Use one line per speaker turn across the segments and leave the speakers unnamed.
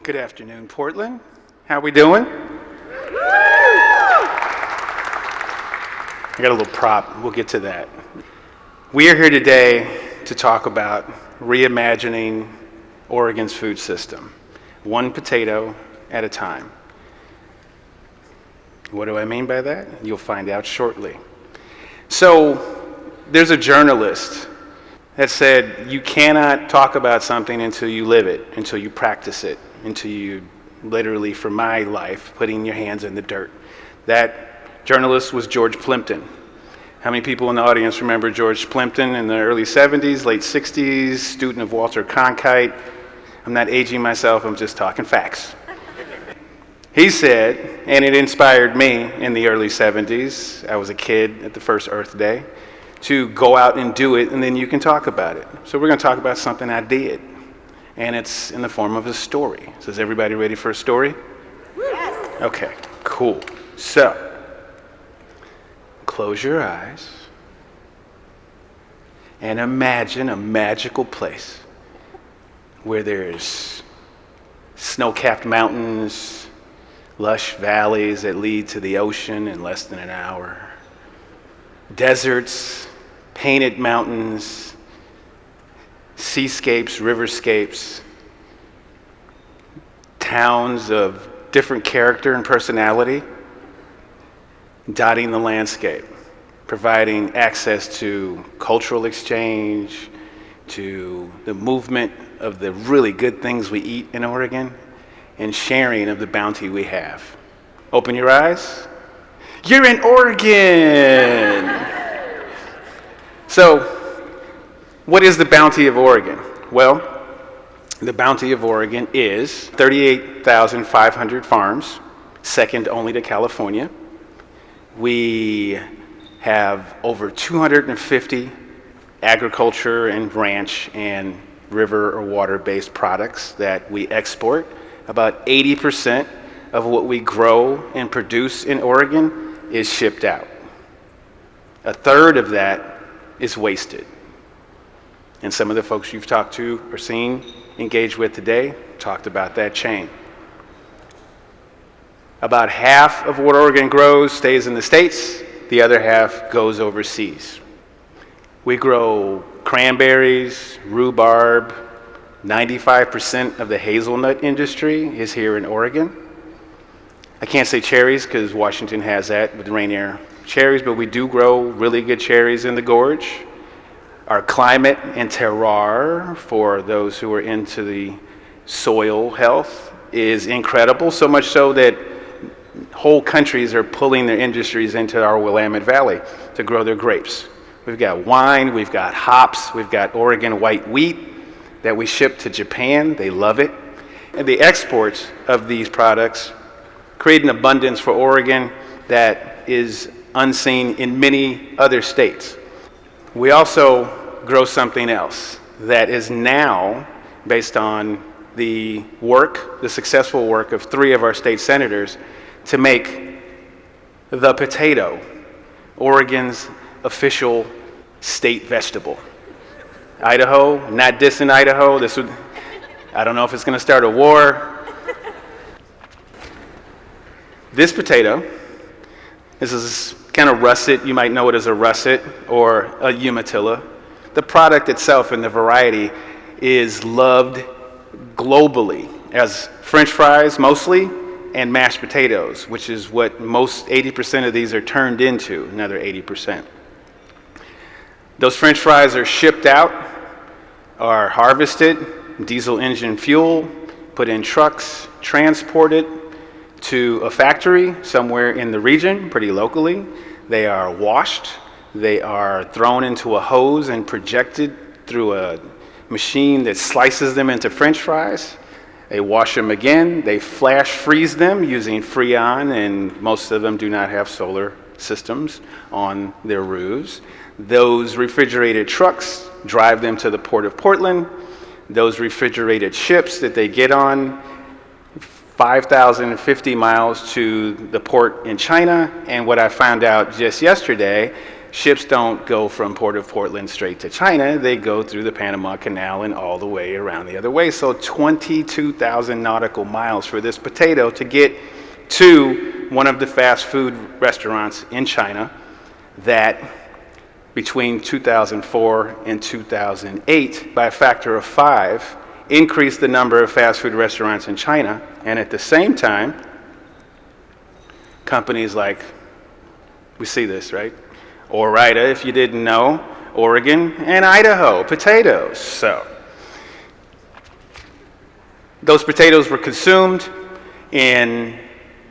Good afternoon, Portland. How we doing? I got a little prop. We'll get to that. We are here today to talk about reimagining Oregon's food system, one potato at a time. What do I mean by that? You'll find out shortly. So, there's a journalist that said you cannot talk about something until you live it, until you practice it, until you literally, for my life, putting your hands in the dirt. That journalist was George Plimpton. How many people in the audience remember George Plimpton in the early 70s, late 60s, student of Walter Cronkite? I'm not aging myself, I'm just talking facts. He said, and it inspired me in the early 70s, I was a kid at the first Earth Day, to go out and do it, and then you can talk about it. So we're going to talk about something I did, and it's in the form of a story. So is everybody ready for a story?
Yes.
Okay, cool. So, close your eyes and imagine a magical place where there's snow-capped mountains, lush valleys that lead to the ocean in less than an hour, deserts, painted mountains, seascapes, riverscapes, towns of different character and personality, dotting the landscape, providing access to cultural exchange, to the movement of the really good things we eat in Oregon, and sharing of the bounty we have. Open your eyes. You're in Oregon! So, what is the bounty of Oregon? Well, the bounty of Oregon is 38,500 farms, second only to California. We have over 250 agriculture and ranch and river or water-based products that we export. About 80% of what we grow and produce in Oregon is shipped out. A third of that is wasted. And some of the folks you've talked to or seen, engaged with today, talked about that chain. About half of what Oregon grows stays in the States, the other half goes overseas. We grow cranberries, rhubarb, 95% of the hazelnut industry is here in Oregon. I can't say cherries because Washington has that with the Rainier cherries, but we do grow really good cherries in the gorge. Our climate and terroir, for those who are into the soil health, is incredible, so much so that whole countries are pulling their industries into our Willamette Valley to grow their grapes. We've got wine, we've got hops, we've got Oregon white wheat that we ship to Japan. They love it. And the exports of these products create an abundance for Oregon that is unseen in many other states. We also grow something else that is now, based on the successful work of 3 of our state senators, to make the potato Oregon's official state vegetable. Idaho, not dissing Idaho, I don't know if it's going to start a war. This potato, this is kind of russet, you might know it as a russet or a umatilla. The product itself and the variety is loved globally as French fries mostly and mashed potatoes, which is what most 80% of these are turned into, another 80%. Those French fries are shipped out, are harvested, diesel engine fuel, put in trucks, transported to a factory somewhere in the region, pretty locally. They are washed, they are thrown into a hose and projected through a machine that slices them into French fries. They wash them again, they flash freeze them using Freon, and most of them do not have solar systems on their roofs. Those refrigerated trucks drive them to the Port of Portland. Those refrigerated ships that they get on, 5,050 miles to the port in China, and what I found out just yesterday, ships don't go from Port of Portland straight to China. They go through the Panama Canal and all the way around the other way. So 22,000 nautical miles for this potato to get to one of the fast food restaurants in China that between 2004 and 2008, by a factor of 5, increased the number of fast food restaurants in China. And at the same time, companies like, we see this, right? Ore-Ida, if you didn't know, Oregon and Idaho, potatoes. So those potatoes were consumed in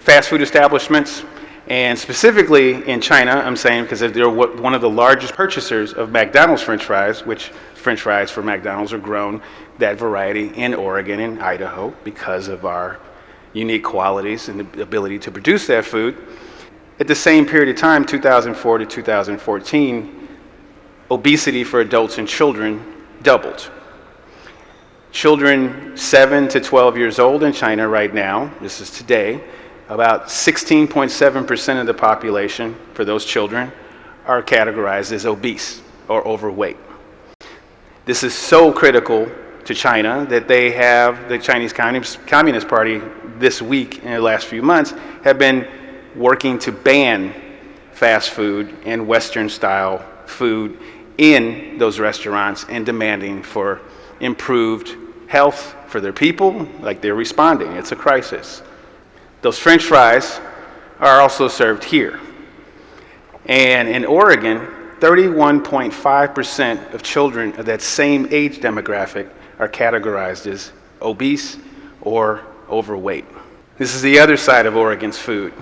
fast food establishments, and specifically in China, I'm saying, because they're one of the largest purchasers of McDonald's French fries, which French fries for McDonald's are grown, that variety, in Oregon and Idaho because of our unique qualities and the ability to produce that food. At the same period of time, 2004 to 2014, obesity for adults and children doubled. Children 7 to 12 years old in China right now, this is today, about 16.7% of the population for those children are categorized as obese or overweight. This is so critical to China that they have, the Chinese Communist Party this week, in the last few months, have been working to ban fast food and Western style food in those restaurants and demanding for improved health for their people. Like, they're responding, it's a crisis. Those French fries are also served here. And in Oregon, 31.5% of children of that same age demographic are categorized as obese or overweight. This is the other side of Oregon's food,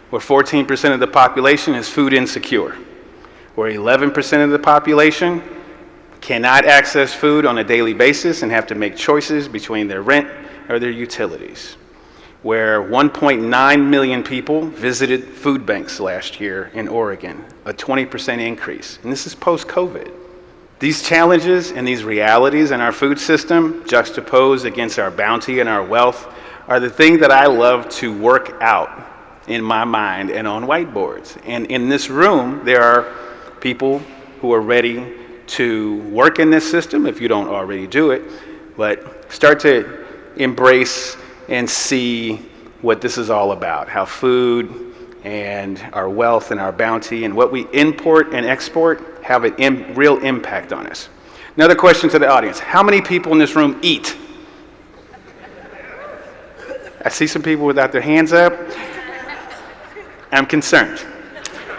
where 14% of the population is food insecure, where 11% of the population cannot access food on a daily basis and have to make choices between their rent or their utilities, where 1.9 million people visited food banks last year in Oregon, a 20% increase. And this is post-COVID. These challenges and these realities in our food system, juxtaposed against our bounty and our wealth, are the thing that I love to work out in my mind and on whiteboards. And in this room, there are people who are ready to work in this system, if you don't already do it, but start to embrace and see what this is all about, how food and our wealth and our bounty and what we import and export have a real impact on us. Another question to the audience: how many people in this room eat? I see some people without their hands up. I'm concerned.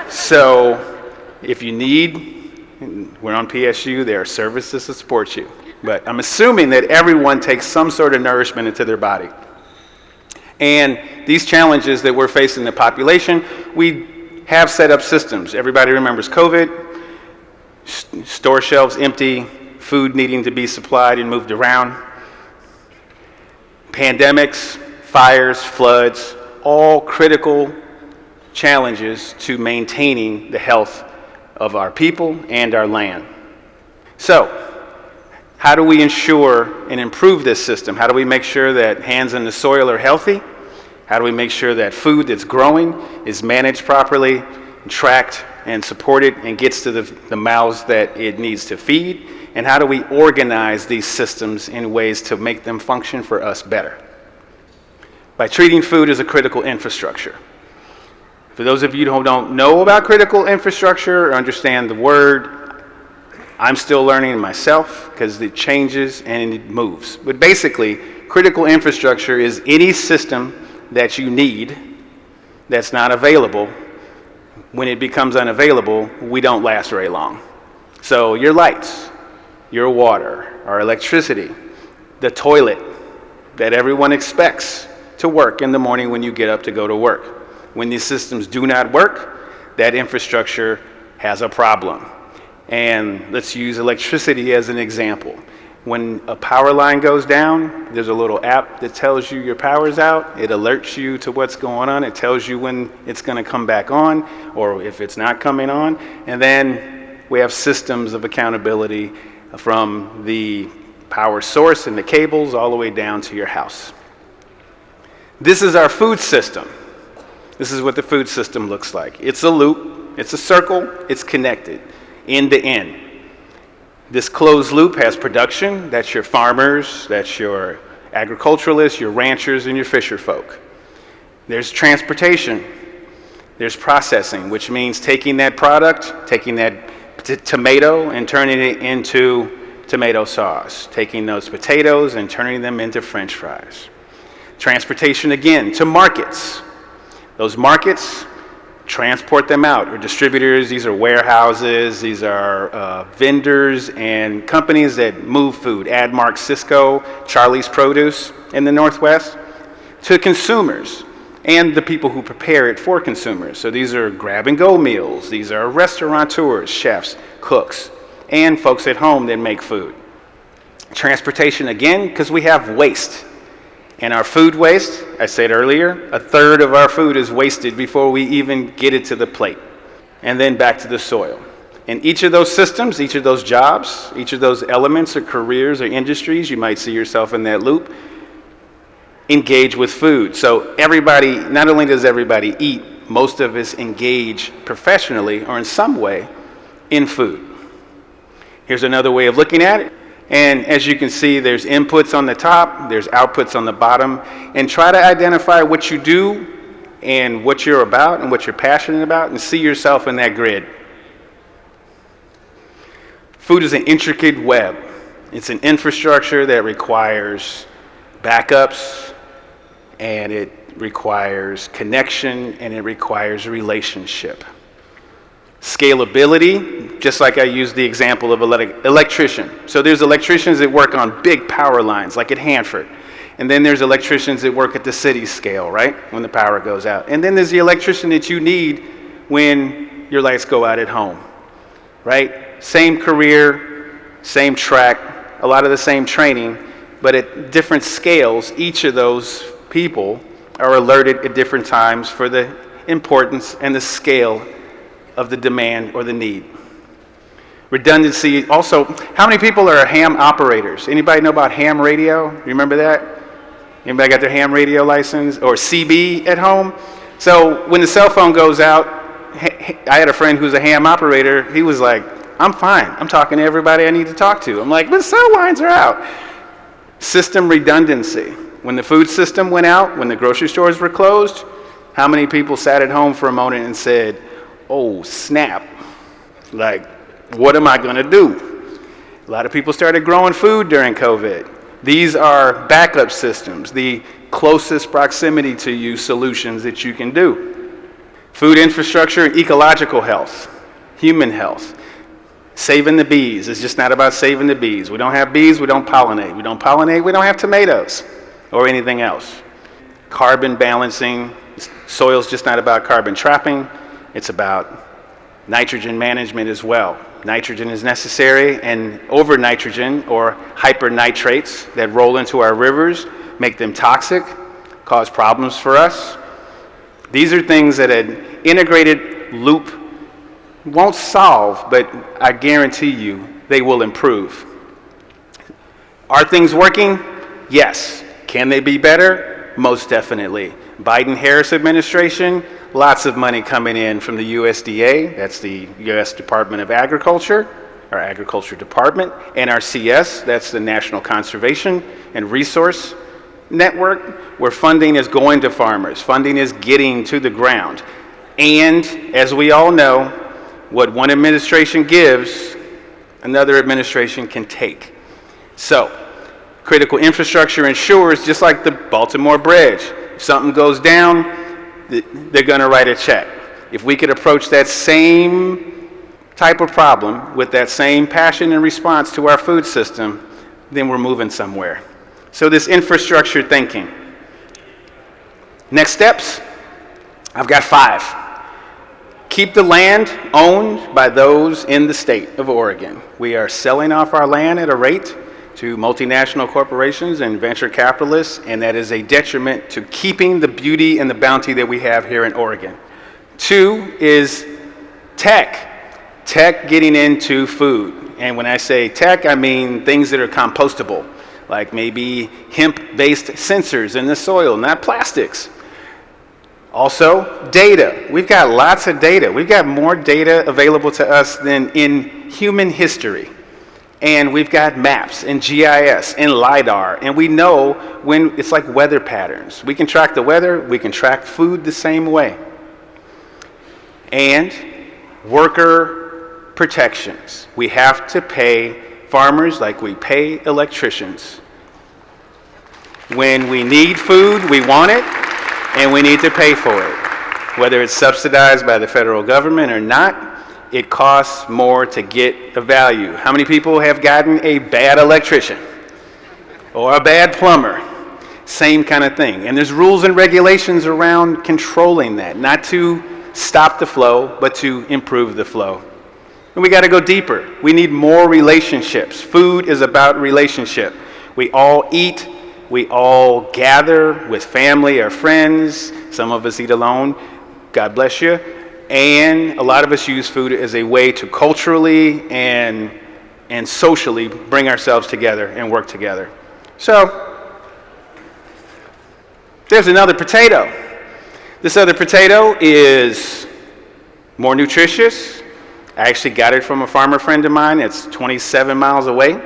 So if you need, we're on PSU, there are services to support you. But I'm assuming that everyone takes some sort of nourishment into their body. And these challenges that we're facing in the population, we have set up systems. Everybody remembers COVID, store shelves empty, food needing to be supplied and moved around, pandemics, fires, floods, all critical challenges to maintaining the health of our people and our land. So, how do we ensure and improve this system? How do we make sure that hands in the soil are healthy? How do we make sure that food that's growing is managed properly, tracked and supported, and gets to the mouths that it needs to feed? And how do we organize these systems in ways to make them function for us better? By treating food as a critical infrastructure. For those of you who don't know about critical infrastructure or understand the word, I'm still learning myself because it changes and it moves. But basically, critical infrastructure is any system that you need that's not available. When it becomes unavailable, we don't last very long. So your lights, your water, our electricity, the toilet that everyone expects to work in the morning when you get up to go to work. When these systems do not work, that infrastructure has a problem. And let's use electricity as an example. When a power line goes down, there's a little app that tells you your power's out. It alerts you to what's going on. It tells you when it's going to come back on or if it's not coming on. And then we have systems of accountability from the power source and the cables all the way down to your house. This is our food system. This is what the food system looks like. It's a loop. It's a circle, it's connected, end to end. This closed loop has production, that's your farmers, that's your agriculturalists, your ranchers, and your fisher folk. There's transportation, there's processing, which means taking that product, taking that tomato and turning it into tomato sauce, taking those potatoes and turning them into French fries. Transportation again to markets. Those markets transport them out, or distributors. These are warehouses, these are vendors and companies that move food. Admark, Cisco, Charlie's Produce in the Northwest, to consumers and the people who prepare it for consumers. So these are grab-and-go meals. These are restaurateurs, chefs, cooks, and folks at home that make food. Transportation again, because we have waste. And our food waste, I said earlier, a third of our food is wasted before we even get it to the plate. And then back to the soil. In each of those systems, each of those jobs, each of those elements or careers or industries, you might see yourself in that loop, engage with food. So everybody, not only does everybody eat, most of us engage professionally or in some way in food. Here's another way of looking at it. And as you can see, there's inputs on the top, there's outputs on the bottom, and try to identify what you do and what you're about and what you're passionate about, and see yourself in that grid. Food is an intricate web. It's an infrastructure that requires backups, and it requires connection, and it requires relationship. Scalability, just like I used the example of electrician. So there's electricians that work on big power lines, like at Hanford. And then there's electricians that work at the city scale, right, when the power goes out. And then there's the electrician that you need when your lights go out at home, right? Same career, same track, a lot of the same training, but at different scales, each of those people are alerted at different times for the importance and the scale of the demand or the need. Redundancy also, how many people are ham operators? Anybody know about ham radio? Remember that? Anybody got their ham radio license or CB at home? So when the cell phone goes out, I had a friend who's a ham operator. He was like, I'm fine. I'm talking to everybody I need to talk to. I'm like, but cell lines are out. System redundancy. When the food system went out, when the grocery stores were closed, how many people sat at home for a moment and said, oh, snap, like, what am I gonna do? A lot of people started growing food during COVID. These are backup systems, the closest proximity to you solutions that you can do. Food infrastructure and ecological health, human health. Saving the bees is just not about saving the bees. We don't have bees, we don't pollinate. We don't pollinate, we don't have tomatoes or anything else. Carbon balancing, soil's just not about carbon trapping. It's about nitrogen management as well. Nitrogen is necessary, and over nitrogen or hypernitrates that roll into our rivers make them toxic, cause problems for us. These are things that an integrated loop won't solve, but I guarantee you they will improve. Are things working? Yes. Can they be better? Most definitely. Biden-Harris administration, lots of money coming in from the USDA, that's the U.S. Department of Agriculture, our Agriculture Department, NRCS, that's the National Conservation and Resource Network, where funding is going to farmers, funding is getting to the ground. And as we all know, what one administration gives, another administration can take. So, critical infrastructure ensures, just like the Baltimore Bridge, if something goes down, they're going to write a check. If we could approach that same type of problem with that same passion and response to our food system, then we're moving somewhere. So this infrastructure thinking. Next steps, I've got 5. Keep the land owned by those in the state of Oregon. We are selling off our land at a rate to multinational corporations and venture capitalists, and that is a detriment to keeping the beauty and the bounty that we have here in Oregon. 2 is tech getting into food. And when I say tech, I mean things that are compostable, like maybe hemp-based sensors in the soil, not plastics. Also, data. We've got lots of data. We've got more data available to us than in human history. And we've got maps and GIS and LIDAR, and we know when it's like weather patterns. We can track the weather, we can track food the same way. And worker protections. We have to pay farmers like we pay electricians. When we need food, we want it, and we need to pay for it. Whether it's subsidized by the federal government or not, it costs more to get a value. How many people have gotten a bad electrician or a bad plumber? Same kind of thing. And there's rules and regulations around controlling that, not to stop the flow, but to improve the flow. And we got to go deeper. We need more relationships. Food is about relationship. We all eat. We all gather with family or friends. Some of us eat alone. God bless you. And a lot of us use food as a way to culturally and socially bring ourselves together and work together. So, there's another potato. This other potato is more nutritious. I actually got it from a farmer friend of mine. It's 27 miles away.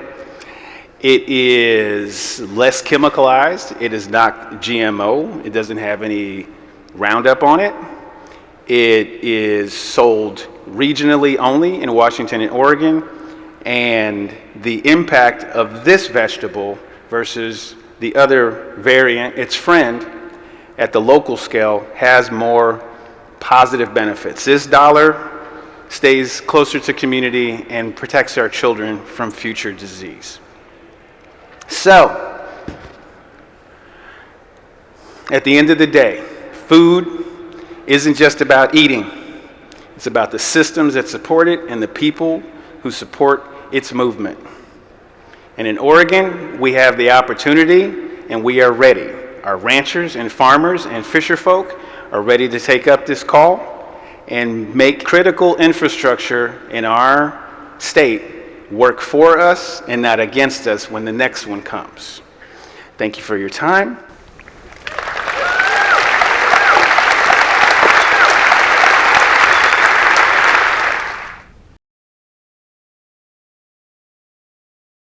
It is less chemicalized. It is not GMO. It doesn't have any Roundup on it. It is sold regionally only in Washington and Oregon, and the impact of this vegetable versus the other variant, its friend, at the local scale has more positive benefits. This dollar stays closer to community and protects our children from future disease. So, at the end of the day, food isn't just about eating. It's about the systems that support it and the people who support its movement. And in Oregon, we have the opportunity and we are ready. Our ranchers and farmers and fisher folk are ready to take up this call and make critical infrastructure in our state work for us and not against us when the next one comes. Thank you for your time.